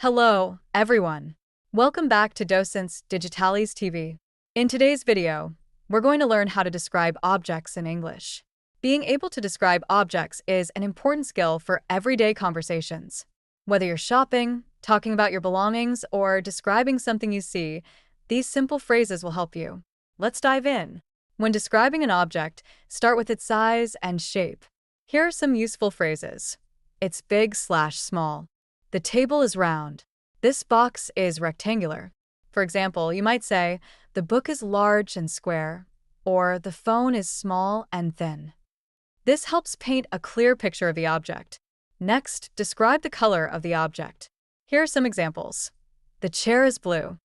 Hello, everyone. Welcome back to Docents Digitalis TV. In today's video, we're going to learn how to describe objects in English. Being able to describe objects is an important skill for everyday conversations. Whether you're shopping, talking about your belongings, or describing something you see, these simple phrases will help you. Let's dive in. When describing an object, start with its size and shape. Here are some useful phrases. It's big/small. The table is round. This box is rectangular. For example, you might say, the book is large and square, or the phone is small and thin. This helps paint a clear picture of the object. Next, describe the color of the object. Here are some examples. The chair is blue.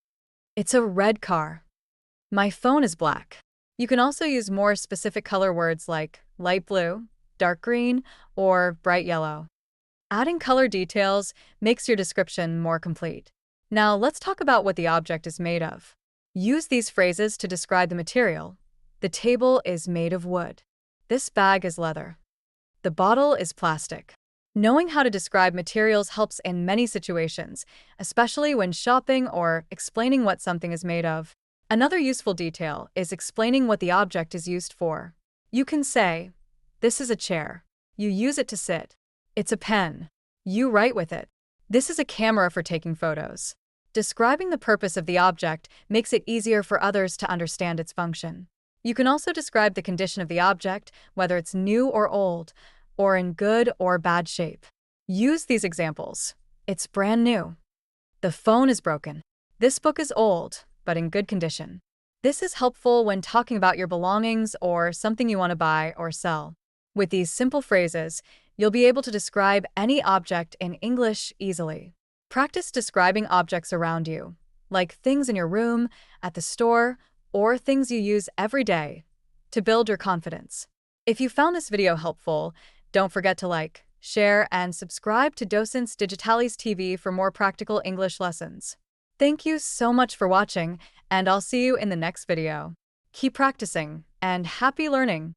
It's a red car. My phone is black. You can also use more specific color words like light blue, dark green, or bright yellow. Adding color details makes your description more complete. Now let's talk about what the object is made of. Use these phrases to describe the material. The table is made of wood. This bag is leather. The bottle is plastic. Knowing how to describe materials helps in many situations, especially when shopping or explaining what something is made of. Another useful detail is explaining what the object is used for. You can say, this is a chair. You use it to sit. It's a pen. You write with it. This is a camera for taking photos. Describing the purpose of the object makes it easier for others to understand its function. You can also describe the condition of the object, whether it's new or old, or in good or bad shape. Use these examples. It's brand new. The phone is broken. This book is old, but in good condition. This is helpful when talking about your belongings or something you want to buy or sell. With these simple phrases, you'll be able to describe any object in English easily. Practice describing objects around you, like things in your room, at the store, or things you use every day, to build your confidence. If you found this video helpful, don't forget to like, share, and subscribe to Docents Digitalis TV for more practical English lessons. Thank you so much for watching, and I'll see you in the next video. Keep practicing, and happy learning!